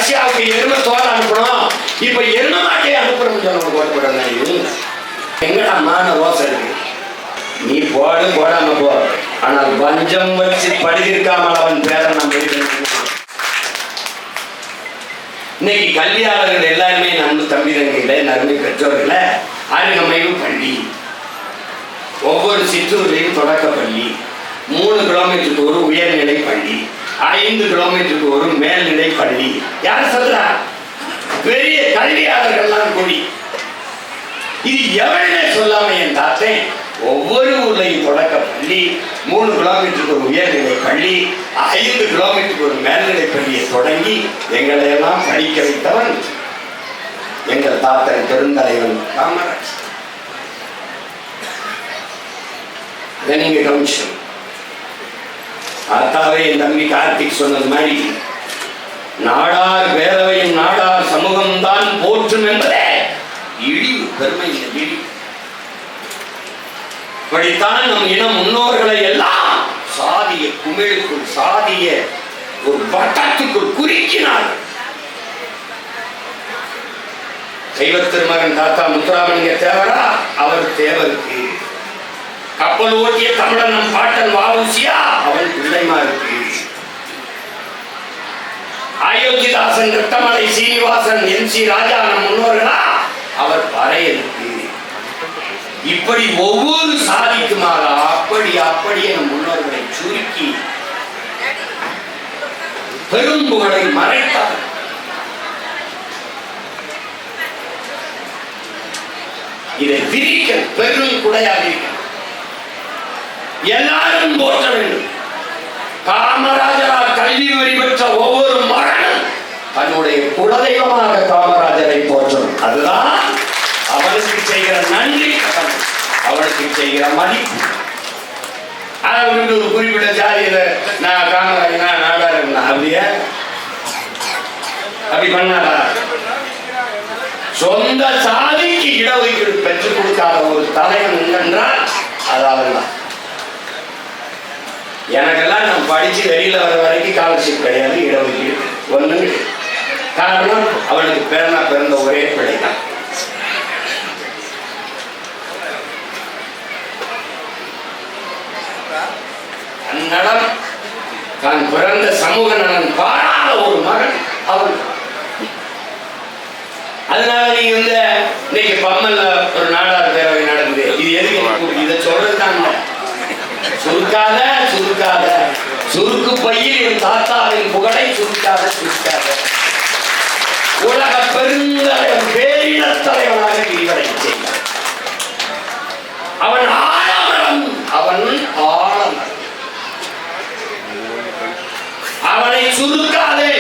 ரஷ்யாவுக்கு எருமை தோல் அனுப்பணும், இப்ப எருமை மாட்டே அனுப்புறோம்னு சொன்ன ஓட்டு போட எங்கடா மான ரோசை இருக்கு? நீ போடு, போடாம போ. ஆனால் வஞ்சம் வச்சு படித்திருக்காமல் அவன் பேரை நாம் இன்னைக்கு கல்வியாளர்கள் எல்லாருமே நண்பு தம்பி தங்கைகளை நன்மை பெற்றோர்களை அருகமைவு பள்ளி, ஒவ்வொரு சிற்றூர்லையும் தொடக்க பள்ளி, 3 கிலோமீட்டருக்கு ஒரு உயர்நிலை பள்ளி, 5 கிலோமீட்டருக்கு ஒரு மேல்நிலை பள்ளி. யார் சொல்றா? பெரிய கல்வியாளர்கள்லாம் கூடி. இது எவனுமே சொல்லாம என் தாத்தேன் ஒவ்வொரு ஊர்லையும் தொடக்க பள்ளி, 3 கிலோமீட்டருக்கு ஒரு உயர்நிலை பள்ளி, 5 கிலோமீட்டருக்கு ஒரு மேல்நிலை பள்ளியை தொடங்கி எங்களை எல்லாம் படிக்க வைத்தவன் எங்கள் தாத்தன் பெருந்தலைவன் காமராஜ். நீங்க கவனிச்சு தாத்தாவே என் தம்பி கார்த்திக் சொன்னது மாதிரி நாடார் பேரவையும் நாடார் சமூகம் தான் போற்றும் என்பதே இழிவு, பெருமை இழிவு. இப்படித்தான் நம் இனம் முன்னோர்களை எல்லாம் சாதிய குமிழுக்குள், சாதிய ஒரு வட்டத்துக்குள் குறுக்கினார். தெய்வத்திருமகன் தாத்தா முத்துராமலிங்க தேவரா, அவர் தேவருக்கு. கப்பல் ஓட்டிய தமிழன் நம் பாட்டன் வாவுசியா, அவன் பிள்ளைமாருக்கு. அயோத்திதாசன், ரத்தமலை சீனிவாசன், MC ராஜா நம் முன்னோர்களா, அவர் பறையருக்கு. இப்படி ஒவ்வொரு சாதிக்குமாக அப்படியே நம் முன்னோர்களை சுருக்கி பெரும்புகளை மறைத்தார். இதை விரிக்க பெரும் குடையாக இருக்க எல்லாரும் போற்ற வேண்டும். காமராஜரால் கல்வி வரி பெற்ற ஒவ்வொரு மகனும் தன்னுடைய குலதெய்வமாக காமராஜரை போற்றணும். அதுதான் அவனுக்கு செய்கிற நன்றி, அவனுக்கு செய்கிற மதிப்பு. ஒரு குறிப்பிட்ட ஜாதியில நான் காமராஜனா நாடா இருந்தா அப்படியே அப்படி பண்ணாரா? சொந்த சாதிக்கு இடஒதுக்கீடு பெற்றுக் கொடுக்காத ஒரு தலைவன் என்றால் அது அவன் தான். எனக்கெல்லாம் நான் படிச்சு வெளியில வர வரைக்கும் ஸ்காலர்ஷிப் கிடையாது, இடஒதுக்கீடு ஒண்ணு. காரணம் அவனுக்கு பிறந்த ஒரே பிள்ளை தான். அந்நடம் தான் பிறந்த சமூக நலன் பாராத ஒரு மகன் அவன். அதனால நீங்க இன்னைக்கு பம்மல்ல ஒரு நாடார் பேரவை நடக்குது. இது எதுக்கு? இதை சொல்றதுதான். சுருக்காத சுருக்கு பையில் என் தாத்தாவின் புகழை சுருக்காத. உலக பெருந்தலைவன், பேரிடத் தலைவனாக விரிவடை செய்தார். அவன் ஆழமரம், அவனை சுருக்காதே,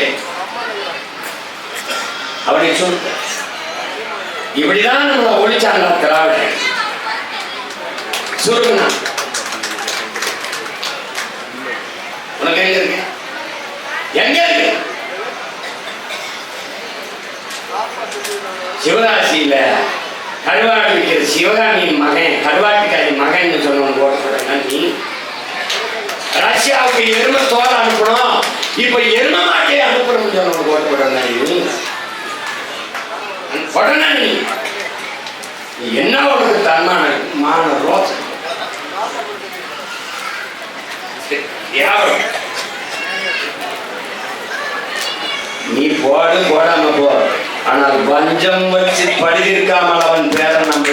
அவனை சுருக்க. இப்படிதான் நம்மளை ஒழிச்சாங்க திராவிட. சுருக்குனா உனக்கு எங்க இருக்கு? எங்க இருக்கு? சிவகாசியில கருவாட்டு விற்கிற சிவகாமியின் மகன், கருவாட்டுக்காரி மகன் சொன்னவன் ஓட்டு. நீ ரஷ்யாவுக்கு எருமை தோல் அனுப்பணும், இப்ப எருமை மாட்டே அனுப்புறோம்னு சொன்னவன் ஓட்டு போட உடனே நீ என்ன உனக்கு தன்மான மான ரோசை? நீ போடு, போடாம போ. ஆனால் வஞ்சம் வச்சு படித்திருக்காமல் அவன் பேரை நாம்